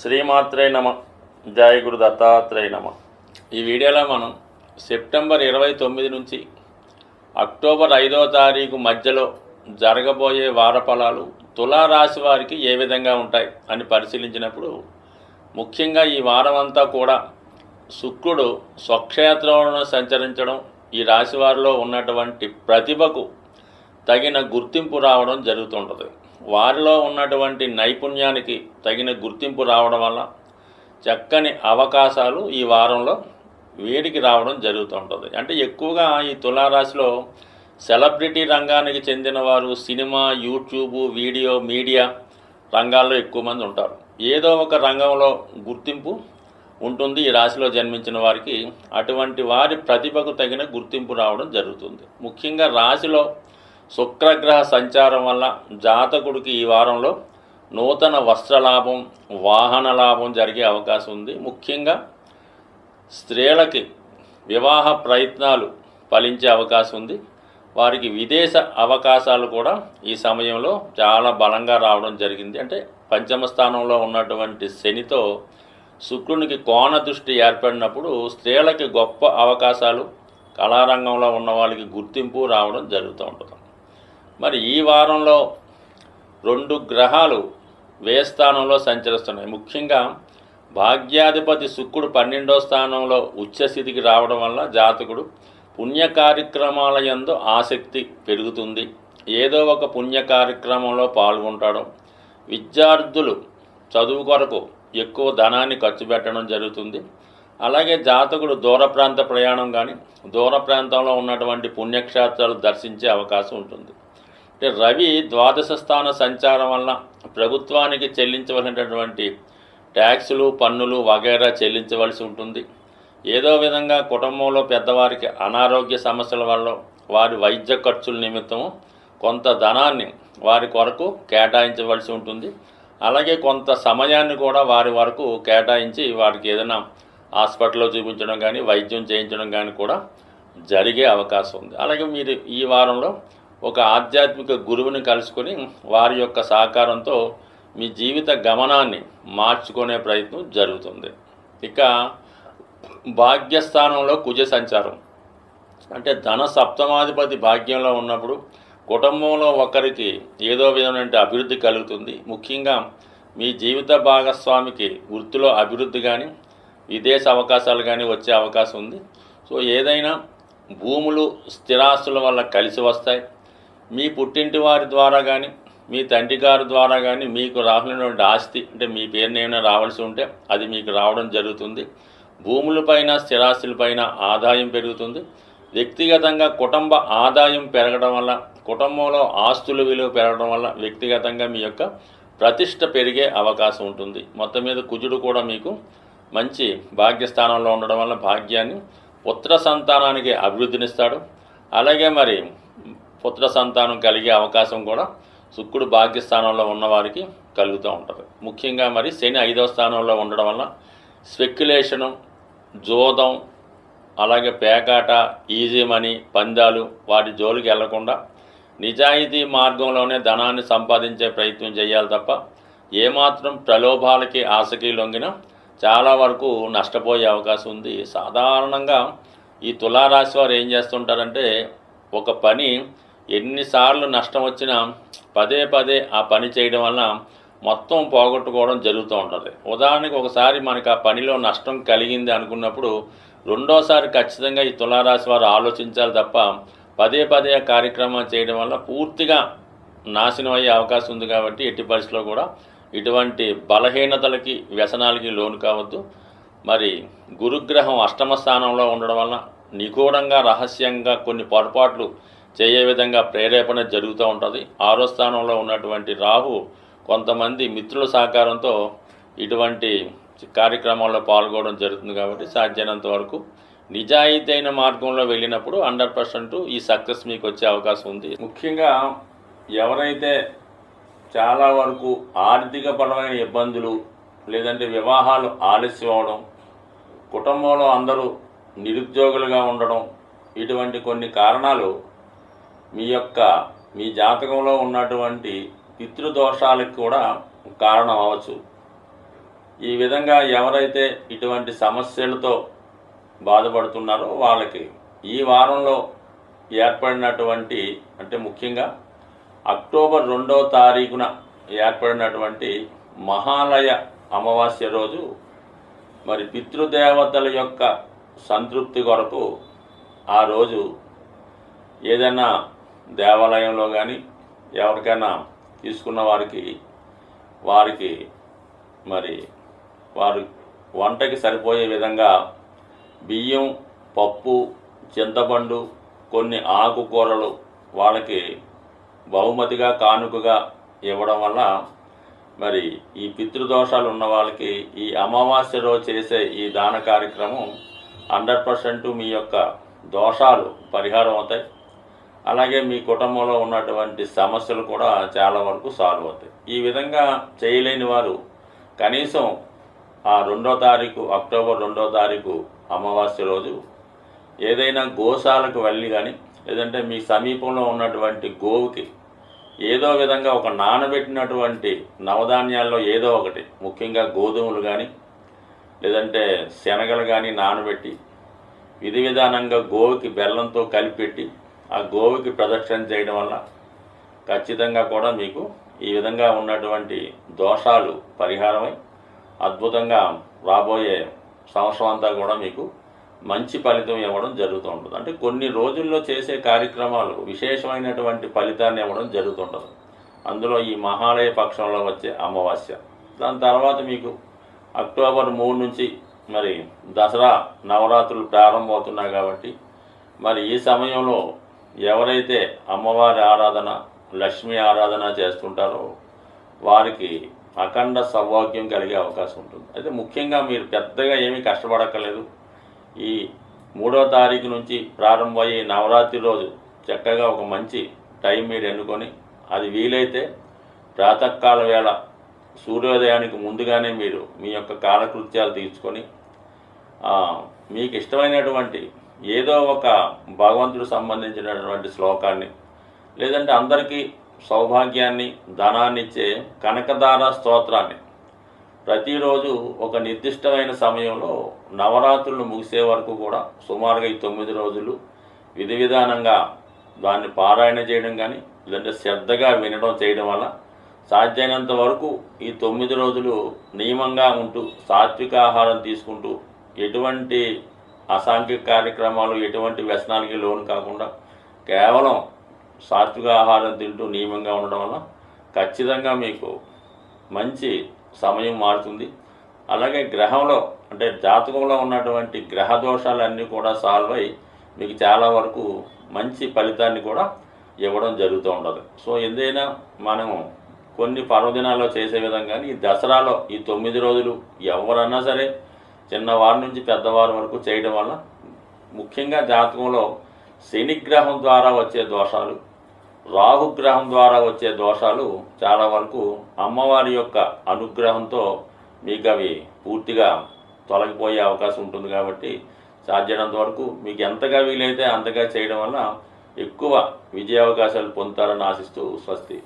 శ్రీమాత్రే నమ. జయ గురు దత్తాత్రేయ నమ. ఈ వీడియోలో మనం సెప్టెంబర్ 29 నుంచి అక్టోబర్ 5వ తారీఖు మధ్యలో జరగబోయే వారఫలాలు తులారాశి వారికి ఏ విధంగా ఉంటాయి అని పరిశీలించినప్పుడు, ముఖ్యంగా ఈ వారం అంతా కూడా శుక్రుడు స్వక్షేత్రంలో సంచరించడం ఈ రాశి వారిలో ఉన్నటువంటి ప్రతిభకు తగిన గుర్తింపు రావడం జరుగుతుంటుంది. వారిలో ఉన్నటువంటి నైపుణ్యానికి తగిన గుర్తింపు రావడం వల్ల చక్కని అవకాశాలు ఈ వారంలో వీరికి రావడం జరుగుతుంటుంది. అంటే ఎక్కువగా ఈ తులారాశిలో సెలబ్రిటీ రంగానికి చెందిన వారు సినిమా, యూట్యూబ్, వీడియో, మీడియా రంగాల్లో ఎక్కువ మంది ఉంటారు. ఏదో ఒక రంగంలో గుర్తింపు ఉంటుంది ఈ రాశిలో జన్మించిన వారికి. అటువంటి వారి ప్రతిభకు తగిన గుర్తింపు రావడం జరుగుతుంది. ముఖ్యంగా రాశిలో శుక్రగ్రహ సంచారం వల్ల జాతకుడికి ఈ వారంలో నూతన వస్త్రలాభం, వాహన లాభం జరిగే అవకాశం ఉంది. ముఖ్యంగా స్త్రీలకి వివాహ ప్రయత్నాలు ఫలించే అవకాశం ఉంది. వారికి విదేశ అవకాశాలు కూడా ఈ సమయంలో చాలా బలంగా రావడం జరిగింది. అంటే పంచమ స్థానంలో ఉన్నటువంటి శనితో శుక్రునికి కోణ దృష్టి ఏర్పడినప్పుడు స్త్రీలకి గొప్ప అవకాశాలు, కళారంగంలో ఉన్న వాళ్ళకి గుర్తింపు రావడం జరుగుతూ ఉంటుంది. మరి ఈ వారంలో 2 గ్రహాలు వ్యయ స్థానంలో సంచరిస్తున్నాయి. ముఖ్యంగా భాగ్యాధిపతి శుక్రుడు 12వ స్థానంలో ఉచ్చస్థితికి రావడం వల్ల జాతకుడు పుణ్య కార్యక్రమాల యందు ఆసక్తి పెరుగుతుంది. ఏదో ఒక పుణ్య కార్యక్రమంలో పాల్గొంటాడు. విద్యార్థులు చదువు కొరకు ఎక్కువ ధనాన్ని ఖర్చు పెట్టడం జరుగుతుంది. అలాగే జాతకుడు దూర ప్రాంత ప్రయాణం కానీ, దూర ప్రాంతంలో ఉన్నటువంటి పుణ్యక్షేత్రాలు దర్శించే అవకాశం ఉంటుంది. అంటే రవి ద్వాదశ స్థాన సంచారం వల్ల ప్రభుత్వానికి చెల్లించవలసినటువంటి ట్యాక్సులు, పన్నులు వగైరా చెల్లించవలసి ఉంటుంది. ఏదో విధంగా కుటుంబంలో పెద్దవారికి అనారోగ్య సమస్యల వల్ల వారి వైద్య ఖర్చుల నిమిత్తము కొంత ధనాన్ని వారి కొరకు కేటాయించవలసి ఉంటుంది. అలాగే కొంత సమయాన్ని కూడా వారి వరకు కేటాయించి వారికి ఏదైనా హాస్పిటల్లో చూపించడం కానీ, వైద్యం చేయించడం కానీ కూడా జరిగే అవకాశం ఉంది. అలాగే మీరు ఈ వారంలో ఒక ఆధ్యాత్మిక గురువుని కలుసుకొని వారి యొక్క సహకారంతో మీ జీవిత గమనాన్ని మార్చుకునే ప్రయత్నం జరుగుతుంది. ఇక భాగ్యస్థానంలో కుజ సంచారం, అంటే ధన సప్తమాధిపతి భాగ్యంలో ఉన్నప్పుడు కుటుంబంలో ఒకరికి ఏదో విధమైన అభివృద్ధి కలుగుతుంది. ముఖ్యంగా మీ జీవిత భాగస్వామికి వృత్తిలో అభివృద్ధి కానీ, విదేశ అవకాశాలు కానీ వచ్చే అవకాశం ఉంది. సో ఏదైనా భూములు, స్థిరాస్తుల వల్ల కలిసి వస్తాయి. మీ పుట్టింటి వారి ద్వారా కానీ, మీ తండ్రి గారి ద్వారా కానీ మీకు రావాల్సినటువంటి ఆస్తి, అంటే మీ పేరున ఏమైనా రావాల్సి ఉంటే అది మీకు రావడం జరుగుతుంది. భూములపైన, స్థిరాస్తులపైన ఆదాయం పెరుగుతుంది. వ్యక్తిగతంగా కుటుంబ ఆదాయం పెరగడం వల్ల, కుటుంబంలో ఆస్తుల విలువ పెరగడం వల్ల వ్యక్తిగతంగా మీ యొక్క ప్రతిష్ట పెరిగే అవకాశం ఉంటుంది. మొత్తం మీద కుజుడు కూడా మీకు మంచి భాగ్యస్థానంలో ఉండడం వల్ల భాగ్యాన్ని, పుత్ర సంతానానికి అభివృద్ధినిస్తాడు. అలాగే మరి పుత్ర సంతానం కలిగే అవకాశం కూడా శుక్రుడు భాగ్యస్థానంలో ఉన్నవారికి కలుగుతూ ఉంటుంది. ముఖ్యంగా మరి శని 5వ స్థానంలో ఉండడం వల్ల స్పెక్యులేషను, జోదం, అలాగే పేకాట, ఈజీ మనీ, పందాలు వాటి జోలికి వెళ్లకుండా నిజాయితీ మార్గంలోనే ధనాన్ని సంపాదించే ప్రయత్నం చేయాలి తప్ప ఏమాత్రం ప్రలోభాలకి, ఆశకి లొంగినా చాలా వరకు నష్టపోయే అవకాశం ఉంది. సాధారణంగా ఈ తులారాశి వారు ఏం చేస్తుంటారంటే, ఒక పని ఎన్నిసార్లు నష్టం వచ్చినా పదే పదే ఆ పని చేయడం వల్ల మొత్తం పోగొట్టుకోవడం జరుగుతూ ఉంటుంది. ఉదాహరణకు ఒకసారి మనకు ఆ పనిలో నష్టం కలిగింది అనుకున్నప్పుడు రెండోసారి ఖచ్చితంగా ఈ తులారాశి వారు ఆలోచించాలి తప్ప పదే పదే ఆ కార్యక్రమం చేయడం వల్ల పూర్తిగా నాశనం అయ్యే అవకాశం ఉంది. కాబట్టి ఎట్టి పరిస్థితుల్లో కూడా ఇటువంటి బలహీనతలకి, వ్యసనాలకి లోను కావద్దు. మరి గురుగ్రహం అష్టమ స్థానంలో ఉండడం వల్ల నిగూఢంగా, రహస్యంగా కొన్ని పొరపాట్లు చేయే విధంగా ప్రేరేపణ జరుగుతూ ఉంటుంది. 6వ స్థానంలో ఉన్నటువంటి రాహు కొంతమంది మిత్రుల సహకారంతో ఇటువంటి కార్యక్రమాల్లో పాల్గొనడం జరుగుతుంది. కాబట్టి సాధ్యమైనంత వరకు నిజాయితీ అయిన మార్గంలో వెళ్ళినప్పుడు 100% ఈ సక్సెస్ మీకు వచ్చే అవకాశం ఉంది. ముఖ్యంగా ఎవరైతే చాలా వరకు ఆర్థికపరమైన ఇబ్బందులు, లేదంటే వివాహాలు ఆలస్యం అవడం, కుటుంబంలో అందరూ నిరుద్యోగులుగా ఉండడం, ఇటువంటి కొన్ని కారణాలు మీ జాతకంలో ఉన్నటువంటి పితృదోషాలకు కూడా కారణం అవ్వచ్చు. ఈ విధంగా ఎవరైతే ఇటువంటి సమస్యలతో బాధపడుతున్నారో వాళ్ళకి ఈ వారంలో ఏర్పడినటువంటి, అంటే ముఖ్యంగా అక్టోబర్ 2వ తారీఖున ఏర్పడినటువంటి మహాలయ అమావాస్య రోజు మరి పితృదేవతల యొక్క సంతృప్తి కొరకు ఆ రోజు ఏదైనా దేవాలయంలో కానీ ఎవరికైనా తీసుకున్న వారికి మరి వారు వంటకి సరిపోయే విధంగా బియ్యం, పప్పు, చింతపండు, కొన్ని ఆకుకూరలు వాళ్ళకి బహుమతిగా కానుకగా ఇవ్వడం వల్ల మరి ఈ పితృదోషాలు ఉన్న వాళ్ళకి ఈ అమావాస్య రోజు చేసే ఈ దాన కార్యక్రమం 100% మీ యొక్క దోషాలు పరిహారం అవుతాయి. అలాగే మీ కుటుంబంలో ఉన్నటువంటి సమస్యలు కూడా చాలా వరకు సాల్వ్ అవుతాయి. ఈ విధంగా చేయలేని వారు కనీసం ఆ 2వ తారీఖు, అక్టోబర్ 2వ తారీఖు అమావాస్య రోజు ఏదైనా గోశాలకు వెళ్ళి కానీ, లేదంటే మీ సమీపంలో ఉన్నటువంటి గోవుకి ఏదో విధంగా ఒక నానబెట్టినటువంటి నవధాన్యాల్లో ఏదో ఒకటి, ముఖ్యంగా గోధుమలు కానీ లేదంటే శనగలు కానీ నానబెట్టి విధి విధానంగా గోవుకి బెల్లంతో కలిపెట్టి ఆ గోవుకి ప్రదక్షిణ చేయడం వల్ల ఖచ్చితంగా కూడా మీకు ఈ విధంగా ఉన్నటువంటి దోషాలు పరిహారమై అద్భుతంగా రాబోయే సంవత్సరం అంతా కూడా మీకు మంచి ఫలితం ఇవ్వడం జరుగుతూ ఉంటుంది. అంటే కొన్ని రోజుల్లో చేసే కార్యక్రమాలు విశేషమైనటువంటి ఫలితాన్ని ఇవ్వడం జరుగుతుంటుంది. అందులో ఈ మహాలయ పక్షంలో వచ్చే అమావాస్య, దాని తర్వాత మీకు అక్టోబర్ 3 నుంచి మరి దసరా నవరాత్రులు ప్రారంభమవుతున్నాయి కాబట్టి మరి ఈ సమయంలో ఎవరైతే అమ్మవారి ఆరాధన, లక్ష్మీ ఆరాధన చేస్తుంటారో వారికి అఖండ సౌభాగ్యం కలిగే అవకాశం ఉంటుంది. అయితే ముఖ్యంగా మీరు పెద్దగా ఏమీ కష్టపడక్కర్లేదు. ఈ 3వ తారీఖు నుంచి ప్రారంభమయ్యే నవరాత్రి రోజు చక్కగా ఒక మంచి టైం మీరు ఎన్నుకొని, అది వీలైతే ప్రాతకాల వేళ సూర్యోదయానికి ముందుగానే మీరు మీ యొక్క కాలకృత్యాలు తీర్చుకొని మీకు ఇష్టమైనటువంటి ఏదో ఒక భగవంతుడు సంబంధించినటువంటి శ్లోకాన్ని, లేదంటే అందరికీ సౌభాగ్యాన్ని, ధనాన్ని ఇచ్చే కనకదార స్తోత్రాన్ని ప్రతిరోజు ఒక నిర్దిష్టమైన సమయంలో నవరాత్రులు ముగిసే వరకు కూడా సుమారుగా ఈ 9 రోజులు విధి విధానంగా దాన్ని పారాయణ చేయడం కానీ, లేదంటే శ్రద్ధగా వినడం చేయడం వల్ల సాధ్యమైనంత వరకు ఈ 9 రోజులు నియమంగా ఉంటూ సాత్విక ఆహారం తీసుకుంటూ ఎటువంటి అసాంఘిక కార్యక్రమాలు, ఎటువంటి వ్యసనాలకి లోను కాకుండా కేవలం సాత్విక ఆహారం తింటూ నియమంగా ఉండడం వల్ల ఖచ్చితంగా మీకు మంచి సమయం మారుతుంది. అలాగే గ్రహంలో, అంటే జాతకంలో ఉన్నటువంటి గ్రహ దోషాలన్నీ కూడా సాల్వ్ అయ్యి మీకు చాలా వరకు మంచి ఫలితాన్ని కూడా ఇవ్వడం జరుగుతూ ఉండదు. సో ఏదైనా మనం కొన్ని పర్వదినాల్లో చేసే విధంగా ఈ దసరాలో ఈ 9 రోజులు ఎవరన్నా సరే చిన్నవారి నుంచి పెద్దవారి వరకు చేయడం వల్ల ముఖ్యంగా జాతకంలో శనిగ్రహం ద్వారా వచ్చే దోషాలు, రాహుగ్రహం ద్వారా వచ్చే దోషాలు చాలా వరకు అమ్మవారి యొక్క అనుగ్రహంతో మీకు అవి పూర్తిగా తొలగిపోయే అవకాశం ఉంటుంది. కాబట్టి సాధ్యమైనంత వరకు మీకు ఎంతగా వీలైతే అంతగా చేయడం వల్ల ఎక్కువ విజయావకాశాలు పొందుతారని ఆశిస్తూ స్వస్తి.